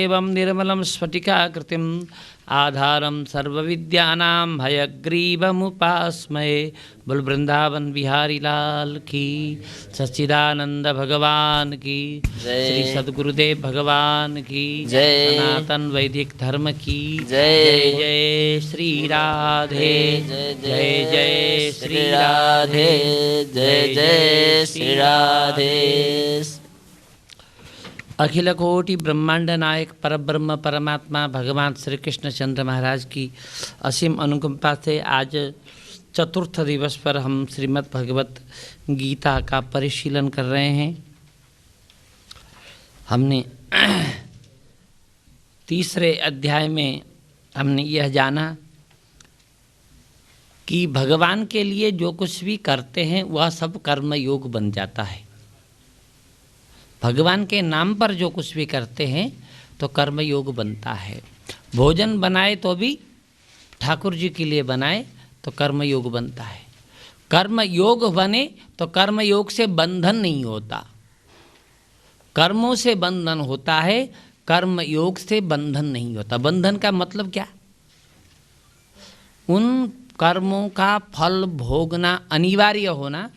एवं निर्मलं स्फटिकाकृतिम् आधारं सर्वविद्यानां हयग्रीवमुपास्महे। बोल वृंदावन बिहारी लाल की, सच्चिदानंद भगवान की, श्री सद्गुरुदेव भगवान की जय, सनातन वैदिक धर्म की जय। जय श्री राधे, जय जय श्री राधे, जय जय श्री राधे। अखिल कोटि ब्रह्मांड नायक परब्रह्म परमात्मा भगवान श्री कृष्ण चंद्र महाराज की असीम अनुकंपा से आज चतुर्थ दिवस पर हम श्रीमद् भगवत गीता का परिशीलन कर रहे हैं। हमने तीसरे अध्याय में हमने यह जाना कि भगवान के लिए जो कुछ भी करते हैं वह सब कर्म योग बन जाता है। भगवान के नाम पर जो कुछ भी करते हैं तो कर्म योग बनता है। भोजन बनाए तो भी ठाकुर जी के लिए बनाए तो कर्म योग बनता है। कर्म योग बने तो कर्म योग से बंधन नहीं होता, कर्मों से बंधन होता है, कर्म योग से बंधन नहीं होता। बंधन का मतलब क्या? उन कर्मों का फल भोगना अनिवार्य होना,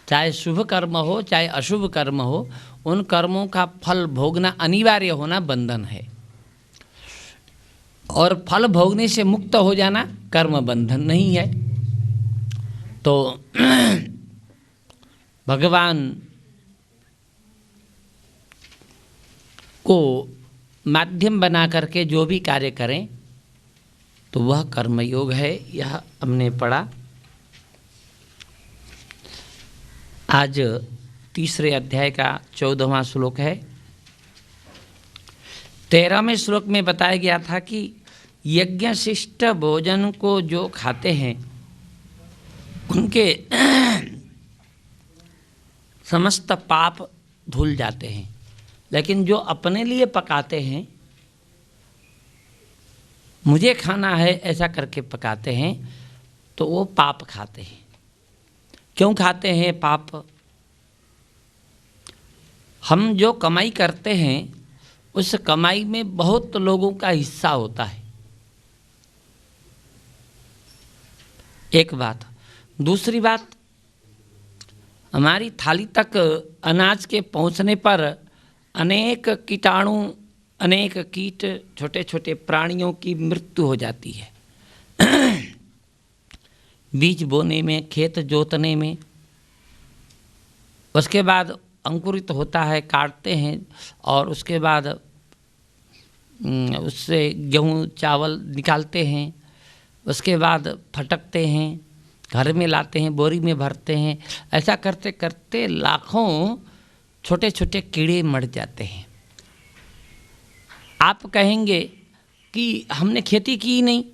चाहे शुभ कर्म हो चाहे अशुभ कर्म हो, उन कर्मों का फल भोगना अनिवार्य होना बंधन है। और फल भोगने से मुक्त हो जाना कर्म बंधन नहीं है। तो भगवान को माध्यम बना करके जो भी कार्य करें तो वह कर्मयोग है। यह हमने पढ़ा। आज तीसरे अध्याय का 14वां श्लोक है। 13वें श्लोक में बताया गया था कि यज्ञ शिष्ट भोजन को जो खाते हैं उनके समस्त पाप धुल जाते हैं, लेकिन जो अपने लिए पकाते हैं, मुझे खाना है ऐसा करके पकाते हैं, तो वो पाप खाते हैं। क्यों खाते हैं पाप? हम जो कमाई करते हैं उस कमाई में बहुत लोगों का हिस्सा होता है, एक बात। दूसरी बात, हमारी थाली तक अनाज के पहुंचने पर अनेक कीटाणु, अनेक कीट, छोटे छोटे प्राणियों की मृत्यु हो जाती है। बीज बोने में, खेत जोतने में, उसके बाद अंकुरित होता है, काटते हैं, और उसके बाद उससे गेहूँ चावल निकालते हैं, उसके बाद फटकते हैं, घर में लाते हैं, बोरी में भरते हैं। ऐसा करते करते लाखों छोटे छोटे कीड़े मर जाते हैं। आप कहेंगे कि हमने खेती की नहीं,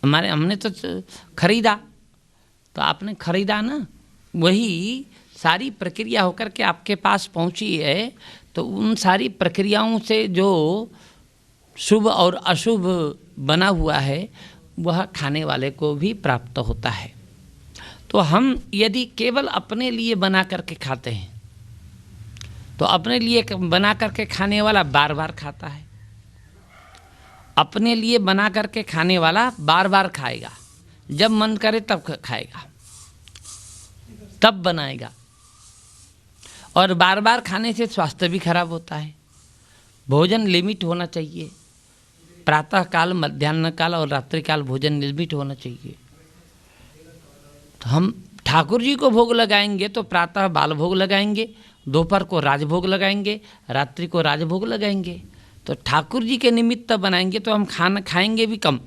हमने तो खरीदा। तो आपने खरीदा ना, वही सारी प्रक्रिया होकर के आपके पास पहुंची है। तो उन सारी प्रक्रियाओं से जो शुभ और अशुभ बना हुआ है वह खाने वाले को भी प्राप्त होता है। तो हम यदि केवल अपने लिए बना करके खाते हैं तो अपने लिए बना करके खाने वाला बार बार खाता है। अपने लिए बना करके खाने वाला बार बार खाएगा, जब मन करे तब खाएगा, तब बनाएगा। और बार बार खाने से स्वास्थ्य भी खराब होता है। भोजन लिमिट होना चाहिए। प्रातः काल, मध्याह्न काल और रात्रि काल भोजन लिमिट होना चाहिए। तो हम ठाकुर जी को भोग लगाएंगे तो प्रातः बाल भोग लगाएंगे, दोपहर को राजभोग लगाएंगे, रात्रि को राजभोग लगाएंगे। तो ठाकुर जी के निमित्त बनाएंगे तो हम खाना खाएंगे भी कम,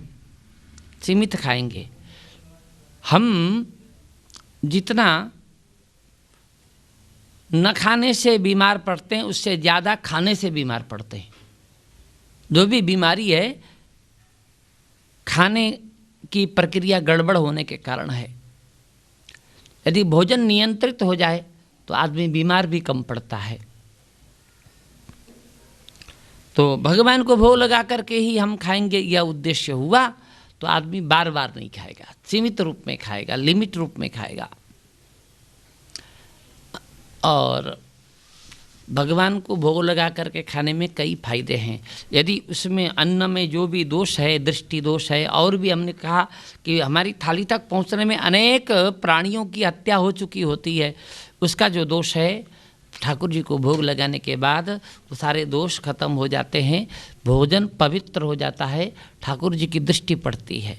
सीमित खाएंगे। हम जितना न खाने से बीमार पड़ते हैं उससे ज़्यादा खाने से बीमार पड़ते हैं। जो भी बीमारी है खाने की प्रक्रिया गड़बड़ होने के कारण है। यदि भोजन नियंत्रित हो जाए तो आदमी बीमार भी कम पड़ता है। तो भगवान को भोग लगा करके ही हम खाएंगे, यह उद्देश्य हुआ तो आदमी बार बार नहीं खाएगा, सीमित रूप में खाएगा, लिमिट रूप में खाएगा। और भगवान को भोग लगा करके खाने में कई फायदे हैं। यदि उसमें अन्न में जो भी दोष है, दृष्टि दोष है, और भी हमने कहा कि हमारी थाली तक पहुंचने में अनेक प्राणियों की हत्या हो चुकी होती है, उसका जो दोष है ठाकुर जी को भोग लगाने के बाद वो सारे दोष खत्म हो जाते हैं, भोजन पवित्र हो जाता है, ठाकुर जी की दृष्टि पड़ती है।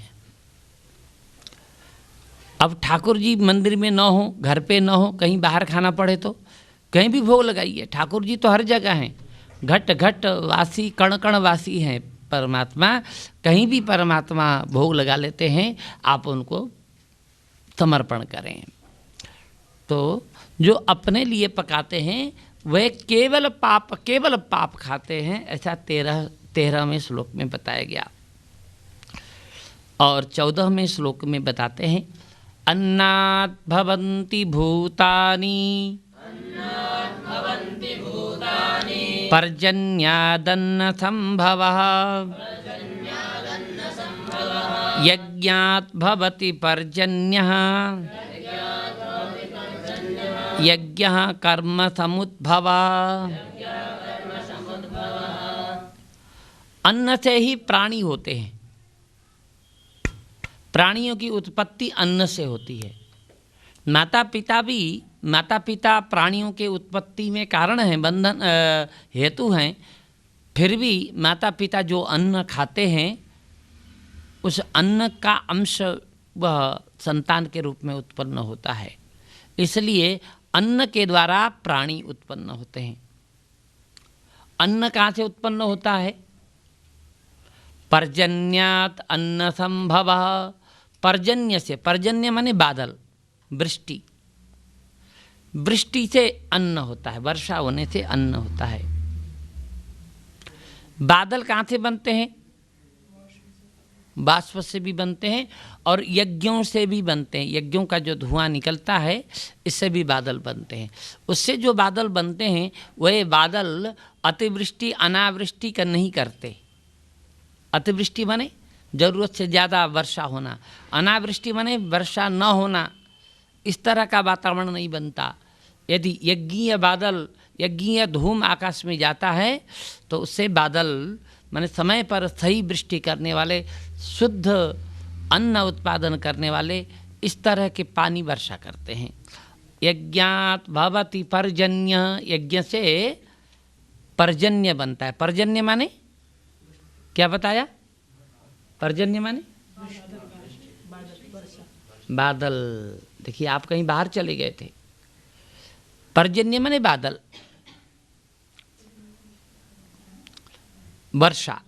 अब ठाकुर जी मंदिर में न हो, घर पे न हो, कहीं बाहर खाना पड़े तो कहीं भी भोग लगाइए, ठाकुर जी तो हर जगह हैं, घट घट वासी कण कण वासी हैं परमात्मा, कहीं भी परमात्मा भोग लगा लेते हैं, आप उनको समर्पण करें। तो जो अपने लिए पकाते हैं वह केवल पाप खाते हैं, ऐसा 13वें श्लोक में बताया गया। और 14वें श्लोक में बताते हैं अन्नात् भवन्ति भूतानि पर्जन्यादन्न संभवः यज्ञात् भवति पर्जन्यः यज्ञः कर्म समुद्भवः। अन्न से ही प्राणी होते हैं, प्राणियों की उत्पत्ति अन्न से होती है। माता पिता प्राणियों के उत्पत्ति में कारण हैं, बंधन हेतु हैं, फिर भी माता पिता जो अन्न खाते हैं उस अन्न का अंश वह संतान के रूप में उत्पन्न होता है, इसलिए अन्न के द्वारा प्राणी उत्पन्न होते हैं। अन्न कहाँ से उत्पन्न होता है? पर्जन्यात् अन्न संभवः। पर्जन्य से, पर्जन्य माने बादल, वृष्टि, वृष्टि से अन्न होता है, वर्षा होने से अन्न होता है। बादल कहाँ से बनते हैं? बाष्प से भी बनते हैं और यज्ञों से भी बनते हैं। यज्ञों का जो धुआं निकलता है इससे भी बादल बनते हैं। उससे जो बादल बनते हैं वह बादल अतिवृष्टि अनावृष्टि का नहीं करते। अतिवृष्टि माने ज़रूरत से ज़्यादा वर्षा होना, अनावृष्टि माने वर्षा न होना, इस तरह का वातावरण नहीं बनता। यदि यज्ञीय बादल, यज्ञीय धूम आकाश में जाता है तो उससे बादल माने समय पर सही वृष्टि करने वाले, शुद्ध अन्न उत्पादन करने वाले, इस तरह के पानी वर्षा करते हैं। यज्ञात् भवति पर्जन्य, यज्ञ से पर्जन्य बनता है। पर्जन्य माने क्या बताया? पर्जन्य माने बादल। देखिए आप कहीं बाहर चले गए थे। पर्जन्य माने बादल, वर्षा।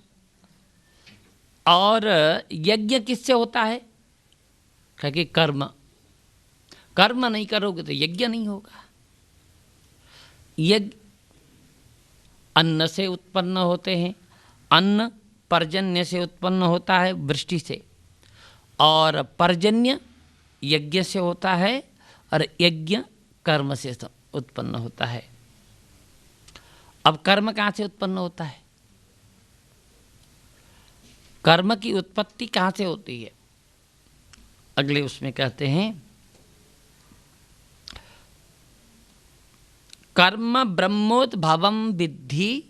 और यज्ञ किससे होता है? क्योंकि कर्म नहीं करोगे तो यज्ञ नहीं होगा। यज्ञ अन्न से उत्पन्न होते हैं, अन्न पर्जन्य से उत्पन्न होता है, वृष्टि से, और पर्जन्य यज्ञ से होता है और यज्ञ कर्म से उत्पन्न होता है। अब कर्म कहाँ से उत्पन्न होता है? कर्म की उत्पत्ति कहाँ से होती है? अगले उसमें कहते हैं कर्म ब्रह्मोद्भवम विद्धि,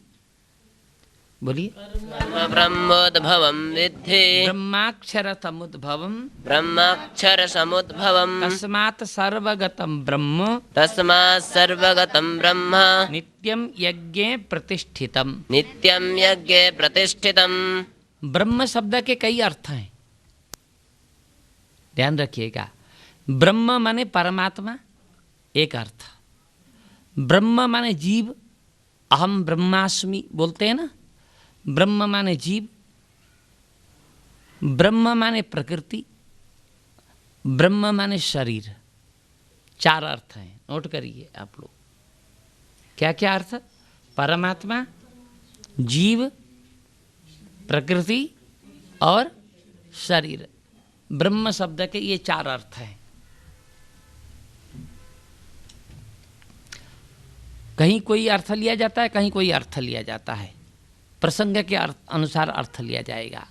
बोलिए। कर्म ब्रह्मोद्भवम विद्धि ब्रह्माक्षर समुद्भवम ब्रह्माक्षर समुद्भवम तस्मात् सर्वगतम ब्रह्म तस्मात् सर्वगतं ब्रह्म नित्यम यज्ञे प्रतिष्ठितम। नित्यं यज्ञे प्रतिष्ठितम्। ब्रह्म शब्द के कई अर्थ हैं, ध्यान रखिएगा। ब्रह्म माने परमात्मा एक अर्थ, ब्रह्म माने जीव, अहम ब्रह्मास्मि बोलते हैं ना, ब्रह्म माने जीव, ब्रह्म माने प्रकृति, ब्रह्म माने शरीर। चार अर्थ हैं, नोट करिए आप लोग। क्या क्या अर्थ? परमात्मा, जीव, प्रकृति और शरीर। ब्रह्म शब्द के ये चार अर्थ हैं। कहीं कोई अर्थ लिया जाता है, कहीं कोई अर्थ लिया जाता है, प्रसंग के अनुसार अर्थ लिया जाएगा।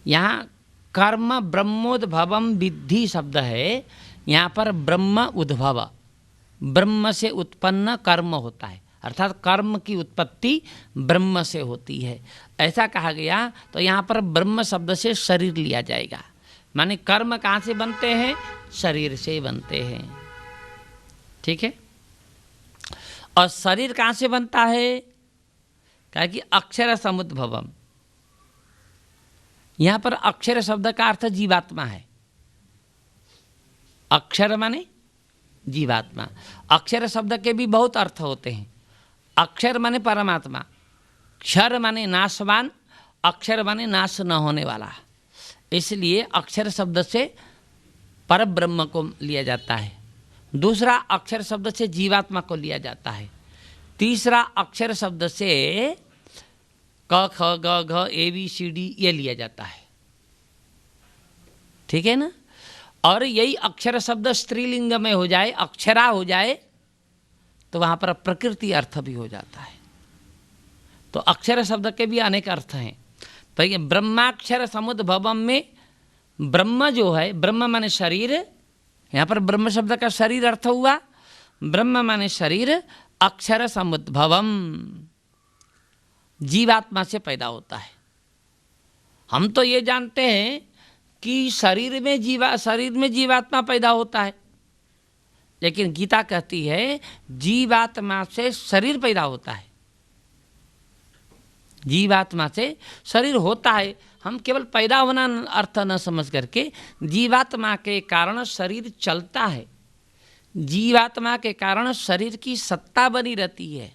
यहाँ कर्म ब्रह्मोद्भवम विद्धि शब्द है, यहाँ पर ब्रह्म उद्भव, ब्रह्म से उत्पन्न कर्म होता है। अर्थात कर्म की उत्पत्ति ब्रह्म से होती है, ऐसा कहा गया। तो यहाँ पर ब्रह्म शब्द से शरीर लिया जाएगा, माने कर्म कहाँ से बनते हैं? शरीर से बनते हैं, ठीक है। और शरीर कहाँ से बनता है? कहा कि अक्षर समुद्भवम। यहाँ पर अक्षर शब्द का अर्थ जीवात्मा है। अक्षर माने जीवात्मा। अक्षर शब्द के भी बहुत अर्थ होते हैं। अक्षर माने परमात्मा, क्षर माने नाशवान, अक्षर माने नाश न होने वाला। इसलिए अक्षर शब्द से पर ब्रह्म को लिया जाता है। दूसरा अक्षर शब्द से जीवात्मा को लिया जाता है। तीसरा अक्षर शब्द से क ख ग घ ए बी सी डी ये लिया जाता है, ठीक है ना। और यही अक्षर शब्द स्त्रीलिंग में हो जाए, अक्षरा हो जाए, तो वहाँ पर प्रकृति अर्थ भी हो जाता है। तो अक्षर शब्द के भी अनेक अर्थ हैं। तो ये ब्रह्माक्षर समुद्भवम में ब्रह्म जो है, ब्रह्म माने शरीर, यहाँ पर ब्रह्म शब्द का शरीर अर्थ हुआ। ब्रह्म माने शरीर, अक्षर समुद्भवम जीवात्मा से पैदा होता है। हम तो ये जानते हैं कि शरीर में जीवात्मा पैदा होता है, लेकिन गीता कहती है जीवात्मा से शरीर पैदा होता है। जीवात्मा से शरीर होता है। हम केवल पैदा होना अर्थ न समझ करके जीवात्मा के कारण शरीर चलता है, जीवात्मा के कारण शरीर की सत्ता बनी रहती है।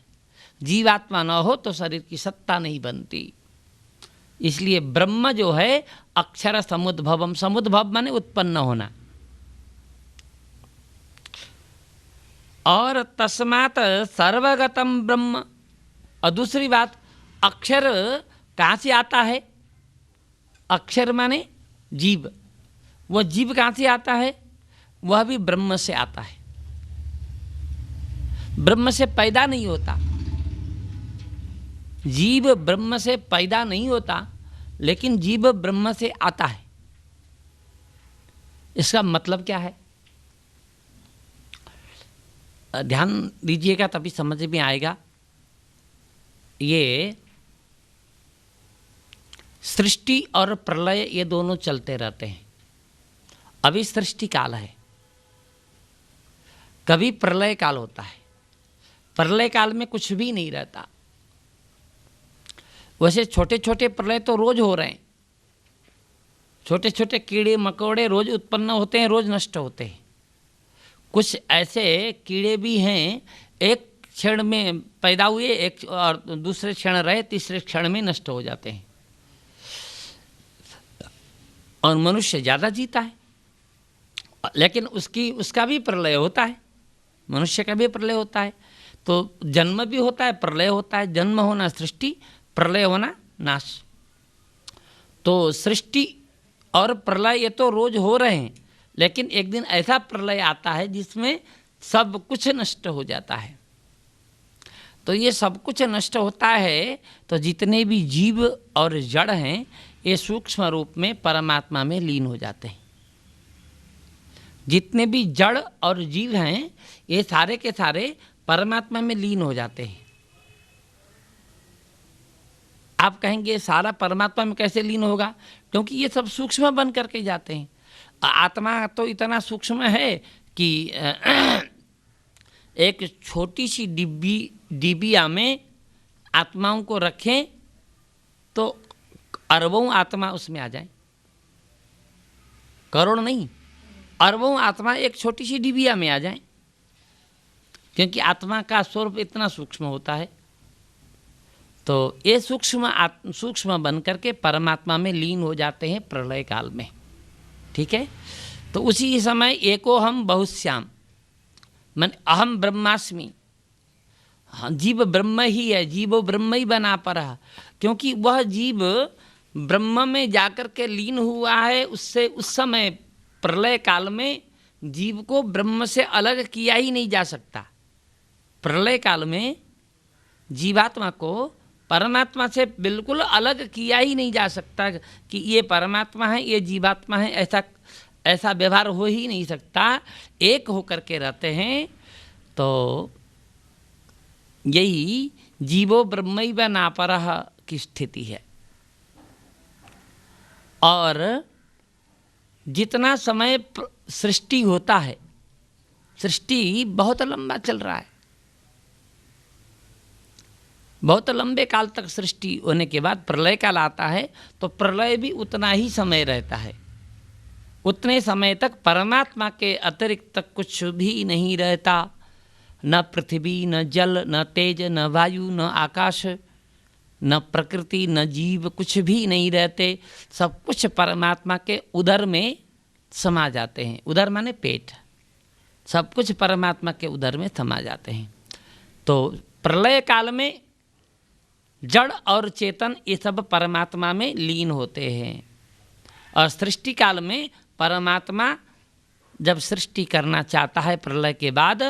जीवात्मा न हो तो शरीर की सत्ता नहीं बनती। इसलिए ब्रह्म जो है अक्षर समुद्भवम, समुद्भव माने उत्पन्न होना। और तस्मात् सर्वगतम ब्रह्म। और दूसरी बात, अक्षर कहाँ से आता है? अक्षर माने जीव। वह जीव कहाँ से आता है? वह भी ब्रह्म से आता है। ब्रह्म से पैदा नहीं होता। जीव ब्रह्म से पैदा नहीं होता, लेकिन जीव ब्रह्म से आता है। इसका मतलब क्या है? ध्यान दीजिएगा तभी समझ में आएगा। ये सृष्टि और प्रलय ये दोनों चलते रहते हैं। अभी सृष्टि काल है, कभी प्रलय काल होता है। प्रलय काल में कुछ भी नहीं रहता। वैसे छोटे छोटे प्रलय तो रोज हो रहे हैं। छोटे छोटे कीड़े मकोड़े रोज उत्पन्न होते हैं, रोज नष्ट होते हैं। कुछ ऐसे कीड़े भी हैं, एक क्षण में पैदा हुए, एक और दूसरे क्षण रहे, तीसरे क्षण में नष्ट हो जाते हैं। और मनुष्य ज़्यादा जीता है, लेकिन उसका भी प्रलय होता है। मनुष्य का भी प्रलय होता है। तो जन्म भी होता है, प्रलय होता है। जन्म होना सृष्टि, प्रलय होना नाश। तो सृष्टि और प्रलय ये तो रोज हो रहे हैं, लेकिन एक दिन ऐसा प्रलय आता है जिसमें सब कुछ नष्ट हो जाता है। तो ये सब कुछ नष्ट होता है, तो जितने भी जीव और जड़ हैं ये सूक्ष्म रूप में परमात्मा में लीन हो जाते हैं। जितने भी जड़ और जीव हैं ये सारे के सारे परमात्मा में लीन हो जाते हैं। आप कहेंगे सारा परमात्मा में कैसे लीन होगा? क्योंकि ये सब सूक्ष्म बन करके जाते हैं। आत्मा तो इतना सूक्ष्म है कि एक छोटी सी डिबिया में आत्माओं को रखें तो अरबों आत्मा उसमें आ जाए। करोड़ नहीं, अरबों आत्मा एक छोटी सी डिबिया में आ जाए, क्योंकि आत्मा का स्वरूप इतना सूक्ष्म होता है। तो ये सूक्ष्म बन करके परमात्मा में लीन हो जाते हैं प्रलय काल में, ठीक है। तो उसी समय एको हम बहुश्याम, मन अहम ब्रह्मास्मि। हाँ, जीव ब्रह्म ही है, जीव ब्रह्म ही बना पड़ा, क्योंकि वह जीव ब्रह्म में जाकर के लीन हुआ है। उससे उस समय प्रलय काल में जीव को ब्रह्म से अलग किया ही नहीं जा सकता। प्रलय काल में जीवात्मा को परमात्मा से बिल्कुल अलग किया ही नहीं जा सकता कि ये परमात्मा है, ये जीवात्मा है, ऐसा व्यवहार हो ही नहीं सकता। एक होकर के रहते हैं। तो यही जीवो ब्रह्मैव नापरः की स्थिति है। और जितना समय सृष्टि होता है, सृष्टि बहुत लंबा चल रहा है, बहुत लंबे काल तक सृष्टि होने के बाद प्रलय काल आता है, तो प्रलय भी उतना ही समय रहता है। उतने समय तक परमात्मा के अतिरिक्त कुछ भी नहीं रहता, न पृथ्वी, न जल, न तेज, न वायु, न आकाश, न प्रकृति, न जीव, कुछ भी नहीं रहते। सब कुछ परमात्मा के उदर में समा जाते हैं। उदर माने पेट, सब कुछ परमात्मा के उदर में समा जाते हैं। तो प्रलय काल में जड़ और चेतन ये सब परमात्मा में लीन होते हैं। और सृष्टि काल में परमात्मा जब सृष्टि करना चाहता है प्रलय के बाद,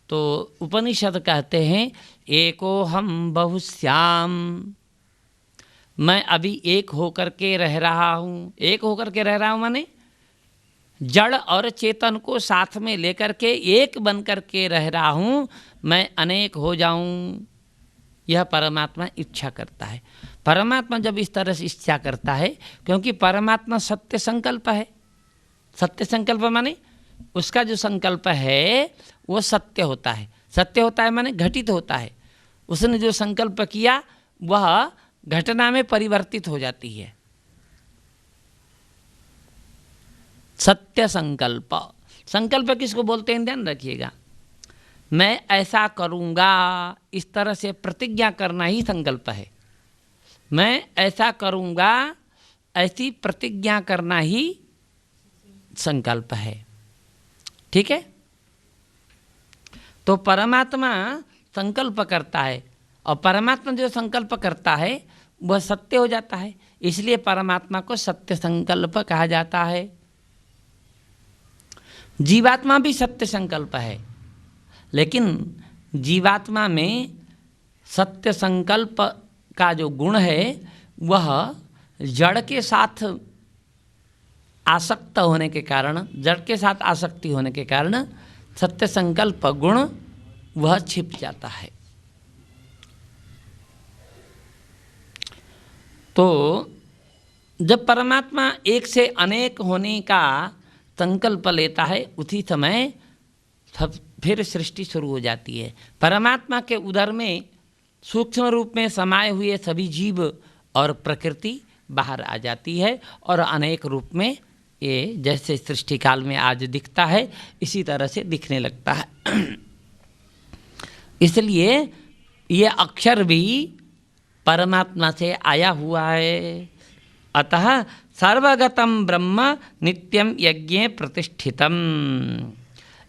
तो उपनिषद कहते हैं एको हम बहुश्याम, मैं अभी एक होकर के रह रहा हूँ। एक होकर के रह रहा हूँ माने जड़ और चेतन को साथ में लेकर के एक बन कर के रह रहा हूँ, मैं अनेक हो जाऊँ, यह परमात्मा इच्छा करता है। परमात्मा जब इस तरह से इच्छा करता है, क्योंकि परमात्मा सत्य संकल्प है। सत्य संकल्प माने उसका जो संकल्प है वो सत्य होता है। सत्य होता है माने घटित होता है। उसने जो संकल्प किया वह घटना में परिवर्तित हो जाती है। सत्य संकल्प, संकल्प किसको बोलते हैं ध्यान रखिएगा। मैं ऐसा करूँगा, इस तरह से प्रतिज्ञा करना ही संकल्प है। मैं ऐसा करूँगा, ऐसी प्रतिज्ञा करना ही संकल्प है। ठीक है। तो परमात्मा संकल्प करता है, और परमात्मा जो संकल्प करता है वह सत्य हो जाता है। इसलिए परमात्मा को सत्य संकल्प कहा जाता है। जीवात्मा भी सत्य संकल्प है, लेकिन जीवात्मा में सत्य संकल्प का जो गुण है वह जड़ के साथ आसक्त होने के कारण, जड़ के साथ आसक्ति होने के कारण सत्य संकल्प गुण वह छिप जाता है। तो जब परमात्मा एक से अनेक होने का संकल्प लेता है, उसी समय फिर सृष्टि शुरू हो जाती है। परमात्मा के उदर में सूक्ष्म रूप में समाये हुए सभी जीव और प्रकृति बाहर आ जाती है, और अनेक रूप में ये जैसे सृष्टि काल में आज दिखता है इसी तरह से दिखने लगता है। इसलिए ये अक्षर भी परमात्मा से आया हुआ है। अतः सर्वगतम ब्रह्म नित्यम यज्ञे प्रतिष्ठितम,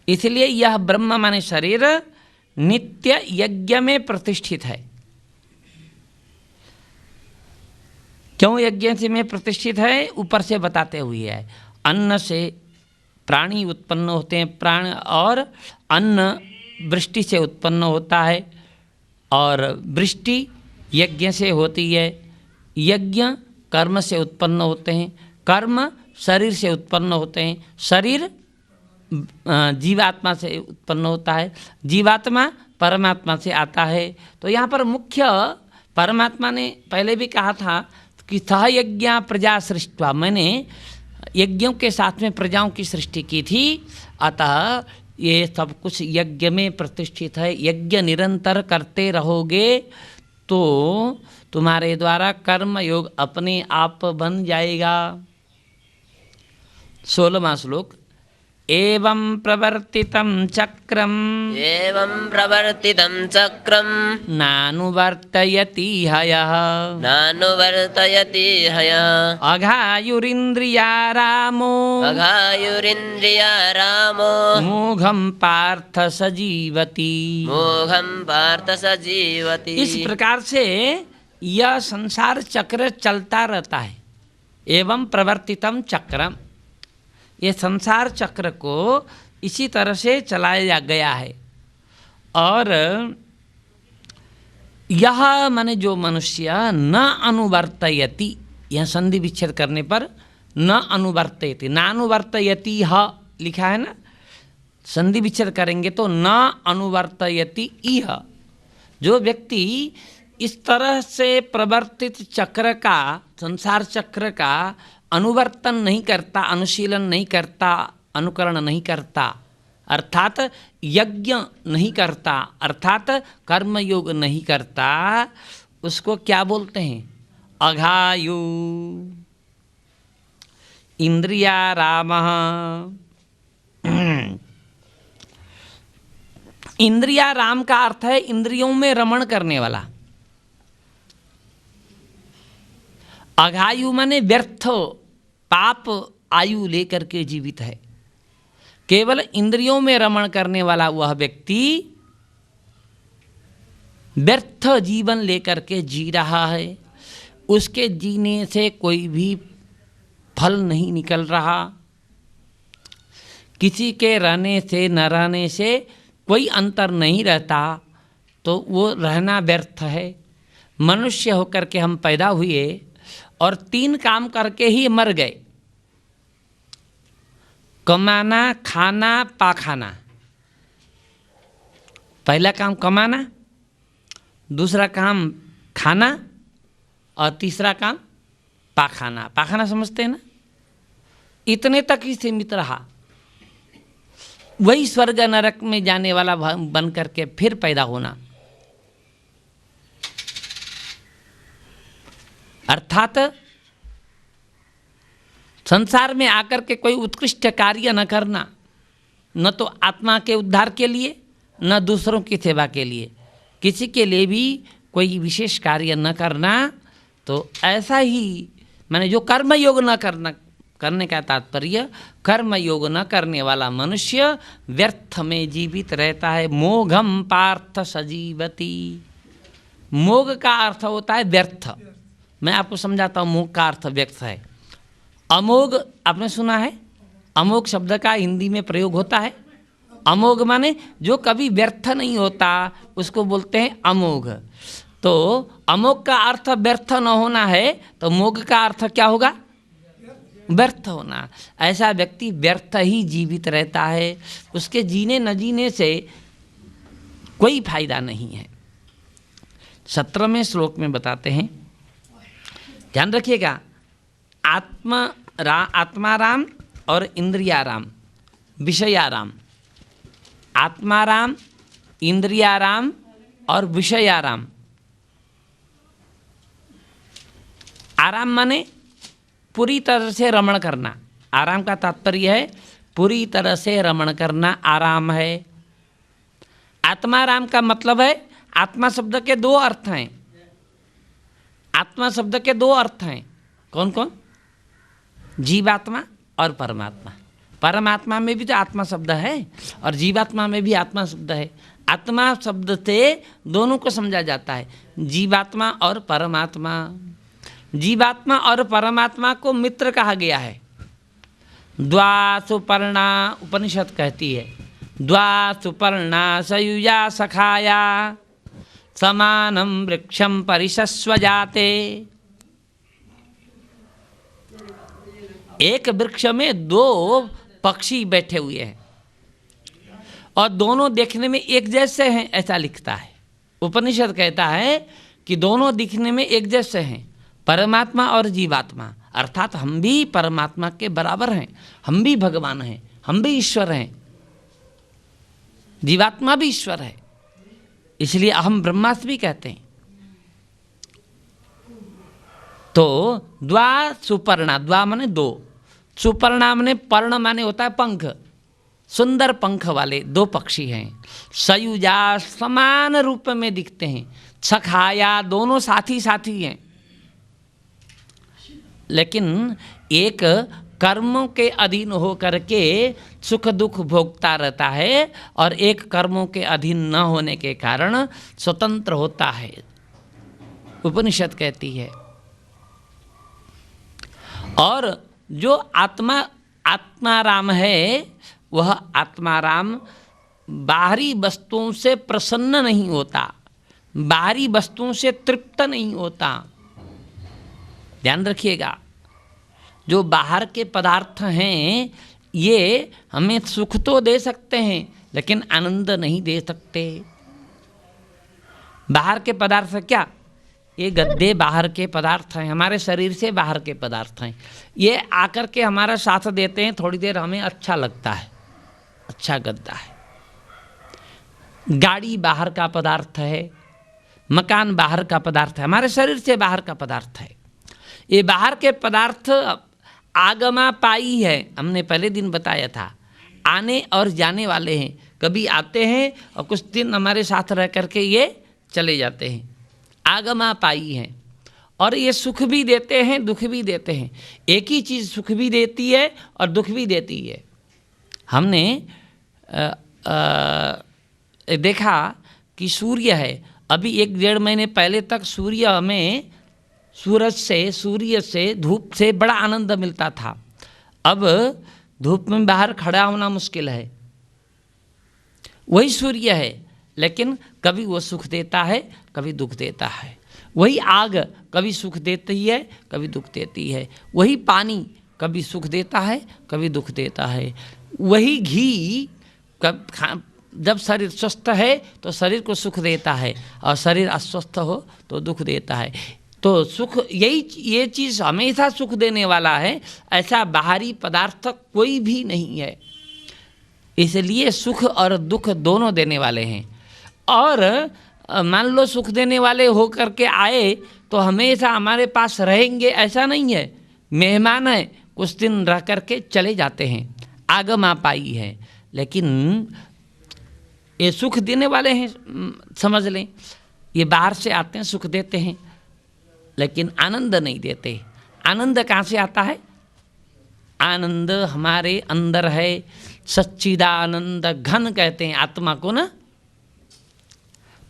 इसलिए यह ब्रह्म माने शरीर नित्य यज्ञ में प्रतिष्ठित है। क्यों यज्ञ से में प्रतिष्ठित है, ऊपर से बताते हुए है। अन्न से प्राणी उत्पन्न होते हैं, प्राण, और अन्न वृष्टि से उत्पन्न होता है, और वृष्टि यज्ञ से होती है। यज्ञ कर्म से उत्पन्न होते हैं, कर्म शरीर से उत्पन्न होते हैं, शरीर जीवात्मा से उत्पन्न होता है, जीवात्मा परमात्मा से आता है। तो यहाँ पर मुख्य परमात्मा ने पहले भी कहा था कि सह यज्ञ प्रजा सृष्टवा, मैंने यज्ञों के साथ में प्रजाओं की सृष्टि की थी। अतः ये सब कुछ यज्ञ में प्रतिष्ठित है। यज्ञ निरंतर करते रहोगे तो तुम्हारे द्वारा कर्म योग अपने आप बन जाएगा। 16वां श्लोक। एवं प्रवर्तितं चक्रम, एवं प्रवर्तितं चक्रम नानुवर्तयति हयः, नानुवर्तयति हयः। अघायुरिन्द्रिया रामो, अघायुरिन्द्रिया रामो मोघं पार्थ स जीवति, मोघं पार्थ स जीवति। इस प्रकार से यह संसार चक्र चलता रहता है। एवं प्रवर्तितं चक्रम, ये संसार चक्र को इसी तरह से चलाया गया है। और यह माने जो मनुष्य न अनुवर्तयति, यह संधि विच्छेद करने पर न अनुवर्तयति, नानुवर्तयति ह लिखा है ना, संधि विच्छेद करेंगे तो न अनुवर्तयति इह, जो व्यक्ति इस तरह से प्रवर्तित चक्र का, संसार चक्र का अनुवर्तन नहीं करता, अनुशीलन नहीं करता, अनुकरण नहीं करता, अर्थात यज्ञ नहीं करता, अर्थात कर्मयोग नहीं करता, उसको क्या बोलते हैं? अघायु। इंद्रियारामः। इंद्रियाराम का अर्थ है इंद्रियों में रमण करने वाला। अघायु माने व्यर्थ पाप आयु लेकर के जीवित है। केवल इंद्रियों में रमण करने वाला वह व्यक्ति व्यर्थ जीवन लेकर के जी रहा है। उसके जीने से कोई भी फल नहीं निकल रहा। किसी के रहने से न रहने से कोई अंतर नहीं रहता, तो वो रहना व्यर्थ है। मनुष्य होकर के हम पैदा हुए और 3 काम करके ही मर गए। कमाना, खाना, पाखाना। पहला काम कमाना, दूसरा काम खाना और तीसरा काम पाखाना। पाखाना समझते हैं ना? इतने तक ही सीमित रहा। वही स्वर्ग नरक में जाने वाला बन करके फिर पैदा होना। अर्थात संसार में आकर के कोई उत्कृष्ट कार्य न करना, न तो आत्मा के उद्धार के लिए, न दूसरों की सेवा के लिए, किसी के लिए भी कोई विशेष कार्य न करना, तो ऐसा ही माने जो कर्मयोग न करने का तात्पर्य, कर्मयोग न करने वाला मनुष्य व्यर्थ में जीवित रहता है। मोघम पार्थ सजीवती। मोघ का अर्थ होता है व्यर्थ। मैं आपको समझाता हूँ, मोघ का अर्थ व्यर्थ है। अमोघ आपने सुना है? अमोघ शब्द का हिंदी में प्रयोग होता है। अमोघ माने जो कभी व्यर्थ नहीं होता, उसको बोलते हैं अमोघ। तो अमोघ का अर्थ व्यर्थ न होना है, तो मोघ का अर्थ क्या होगा? व्यर्थ होना। ऐसा व्यक्ति व्यर्थ ही जीवित रहता है। उसके जीने न जीने से कोई फायदा नहीं है। 17वें श्लोक में बताते हैं, ध्यान रखिएगा, आत्माराम और इंद्रियाराम, विषयाराम। आत्माराम, इंद्रियाराम और विषयाराम। आराम माने पूरी तरह से रमण करना। आराम का तात्पर्य है पूरी तरह से रमण करना आराम है। आत्माराम का मतलब है, आत्मा शब्द के 2 अर्थ हैं। आत्मा शब्द के 2 अर्थ हैं। कौन कौन? जीवात्मा और परमात्मा। परमात्मा में भी तो आत्मा शब्द है और जीवात्मा में भी आत्मा शब्द है। आत्मा शब्द से दोनों को समझा जाता है, जीवात्मा और परमात्मा। जीवात्मा और परमात्मा को मित्र कहा गया है। द्वा सुपर्णा, उपनिषद कहती है, द्वा सुपर्णा सयुजा सखाया समानम वृक्षम परिशस्व जाते। एक वृक्ष में 2 पक्षी बैठे हुए हैं और दोनों देखने में एक जैसे हैं, ऐसा लिखता है। उपनिषद कहता है कि दोनों दिखने में एक जैसे हैं, परमात्मा और जीवात्मा। अर्थात हम भी परमात्मा के बराबर हैं, हम भी भगवान हैं, हम भी ईश्वर हैं, जीवात्मा भी ईश्वर है। इसलिए अहम ब्रह्मास्मि कहते हैं। तो द्वा सुपर्णा, द्वा माने 2, सुपर्णा माने पर्ण माने होता है पंख, सुंदर पंख वाले 2 पक्षी हैं। सयुजा, समान रूप में दिखते हैं। सखाया, दोनों साथी साथी हैं, लेकिन एक कर्मों के अधीन हो करके सुख दुख भोगता रहता है और एक कर्मों के अधीन न होने के कारण स्वतंत्र होता है, उपनिषद कहती है। और जो आत्माराम है, वह आत्माराम बाहरी वस्तुओं से प्रसन्न नहीं होता, बाहरी वस्तुओं से तृप्त नहीं होता। ध्यान रखिएगा, जो बाहर के पदार्थ हैं ये हमें सुख तो दे सकते हैं लेकिन आनंद नहीं दे सकते। बाहर के पदार्थ क्या? ये गद्दे बाहर के पदार्थ हैं, हमारे शरीर से बाहर के पदार्थ हैं। ये आकर के हमारा साथ देते हैं, थोड़ी देर हमें अच्छा लगता है, अच्छा गद्दा है। गाड़ी बाहर का पदार्थ है, मकान बाहर का पदार्थ है, हमारे शरीर से बाहर का पदार्थ है। ये बाहर के पदार्थ आगमा पाई है, हमने पहले दिन बताया था, आने और जाने वाले हैं। कभी आते हैं और कुछ दिन हमारे साथ रह करके ये चले जाते हैं, आगमा पाई हैं। और ये सुख भी देते हैं, दुख भी देते हैं। एक ही चीज़ सुख भी देती है और दुख भी देती है। हमने देखा कि सूर्य है, अभी 1-1.5 महीने पहले तक सूर्य में सूरज से धूप से बड़ा आनंद मिलता था। अब धूप में बाहर खड़ा होना मुश्किल है। वही सूर्य है, लेकिन कभी वो सुख देता है, कभी दुख देता है। वही आग कभी सुख देती है, कभी दुख देती है। वही पानी कभी सुख देता है, कभी दुख देता है। वही घी जब शरीर स्वस्थ है तो शरीर को सुख देता है, और शरीर अस्वस्थ हो तो दुख देता है। तो सुख ये चीज़ हमेशा सुख देने वाला है, ऐसा बाहरी पदार्थ कोई भी नहीं है। इसलिए सुख और दुख दोनों देने वाले हैं। और मान लो सुख देने वाले हो करके आए तो हमेशा हमारे पास रहेंगे ऐसा नहीं है। मेहमान है, कुछ दिन रह करके चले जाते हैं, आगमा पाई है। लेकिन ये सुख देने वाले हैं, समझ लें। ये बाहर से आते हैं, सुख देते हैं, लेकिन आनंद नहीं देते। आनंद कहाँ से आता है? आनंद हमारे अंदर है। सच्चिदानंद घन कहते हैं आत्मा को ना,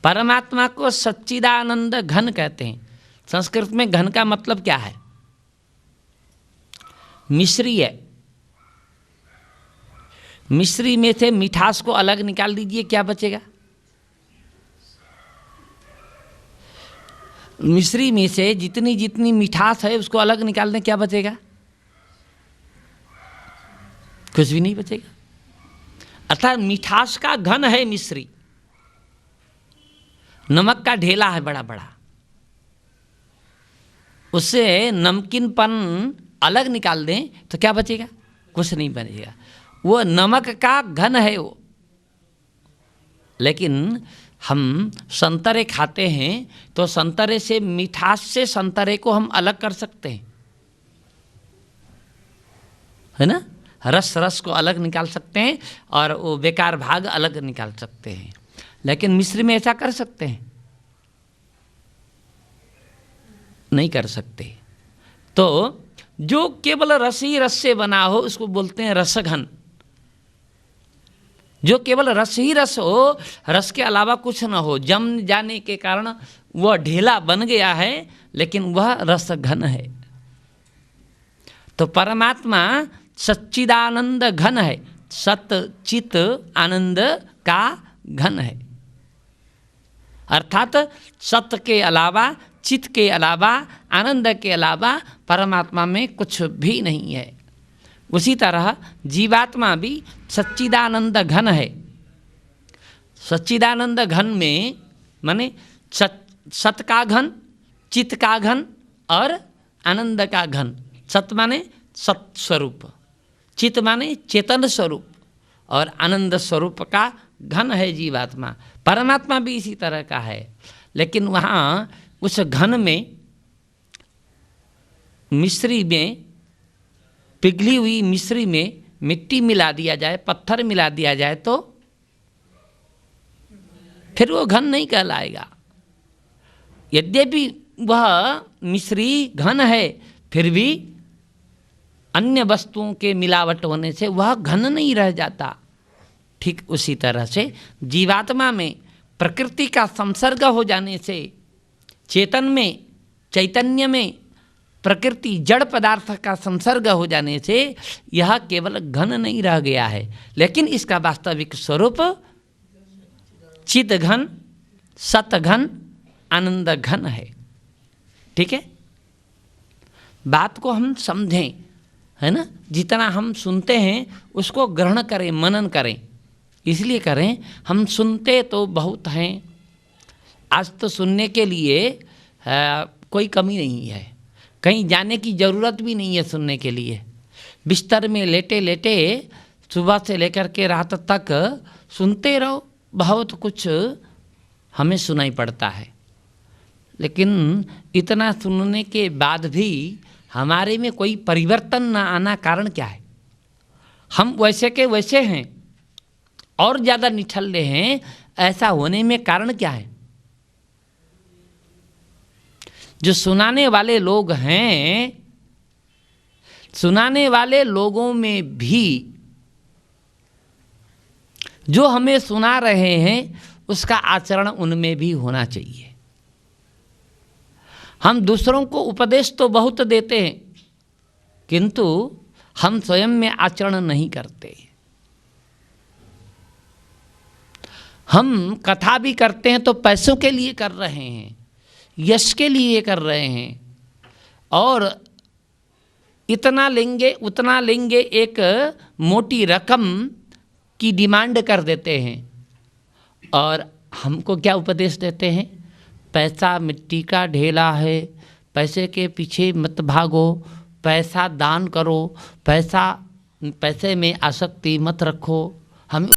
परमात्मा को सच्चिदानंद घन कहते हैं। संस्कृत में घन का मतलब क्या है? मिश्री है। मिश्री में से मिठास को अलग निकाल दीजिए, क्या बचेगा? मिश्री में से जितनी जितनी मिठास है उसको अलग निकाल दें, क्या बचेगा? कुछ भी नहीं बचेगा। अर्थात मिठास का घन है मिश्री, नमक का ढेला है बड़ा बड़ा, उससे नमकीनपन अलग निकाल दें तो क्या बचेगा? कुछ नहीं बचेगा। वो नमक का घन है वो। लेकिन हम संतरे खाते हैं तो संतरे से मिठास से संतरे को हम अलग कर सकते हैं, है ना? रस को अलग निकाल सकते हैं और वो बेकार भाग अलग निकाल सकते हैं। लेकिन मिश्री में ऐसा कर सकते हैं? नहीं कर सकते। तो जो केवल रस ही रस से बना हो उसको बोलते हैं रसघन। जो केवल रस ही रस हो, रस के अलावा कुछ न हो, जम जाने के कारण वह ढेला बन गया है, लेकिन वह रस घन है। तो परमात्मा सच्चिदानंद घन है, सत चित आनंद का घन है। अर्थात सत्य के अलावा, चित के अलावा, आनंद के अलावा परमात्मा में कुछ भी नहीं है। उसी तरह जीवात्मा भी सच्चिदानंद घन है। सच्चिदानंद घन में माने सत का घन, चित का घन और आनंद का घन। सत माने सत स्वरूप, चित माने चेतन स्वरूप और आनंद स्वरूप का घन है जीवात्मा। परमात्मा भी इसी तरह का है। लेकिन वहाँ उस घन में, मिश्री में, पिघली हुई मिश्री में मिट्टी मिला दिया जाए, पत्थर मिला दिया जाए तो फिर वो घन नहीं कहलाएगा। यद्यपि वह मिश्री घन है, फिर भी अन्य वस्तुओं के मिलावट होने से वह घन नहीं रह जाता। ठीक उसी तरह से जीवात्मा में प्रकृति का संसर्ग हो जाने से, चेतन में, चैतन्य में प्रकृति जड़ पदार्थ का संसर्ग हो जाने से यह केवल घन नहीं रह गया है, लेकिन इसका वास्तविक स्वरूप चित घन, सत घन, आनंद घन है। ठीक है, बात को हम समझें, है ना? जितना हम सुनते हैं उसको ग्रहण करें, मनन करें। इसलिए करें, हम सुनते तो बहुत हैं, आज तो सुनने के लिए कोई कमी नहीं है, कहीं जाने की ज़रूरत भी नहीं है सुनने के लिए। बिस्तर में लेटे लेटे सुबह से लेकर के रात तक सुनते रहो, बहुत कुछ हमें सुनाई पड़ता है। लेकिन इतना सुनने के बाद भी हमारे में कोई परिवर्तन न आना कारण क्या है? हम वैसे के वैसे हैं और ज़्यादा निठल्ले हैं, ऐसा होने में कारण क्या है? जो सुनाने वाले लोग हैं, सुनाने वाले लोगों में भी जो हमें सुना रहे हैं उसका आचरण उनमें भी होना चाहिए। हम दूसरों को उपदेश तो बहुत देते हैं, किंतु हम स्वयं में आचरण नहीं करते। हम कथा भी करते हैं तो पैसों के लिए कर रहे हैं, यश के लिए कर रहे हैं, और इतना लेंगे उतना लेंगे एक मोटी रकम की डिमांड कर देते हैं। और हमको क्या उपदेश देते हैं? पैसा मिट्टी का ढेला है, पैसे के पीछे मत भागो, पैसा दान करो, पैसे में आसक्ति मत रखो। हम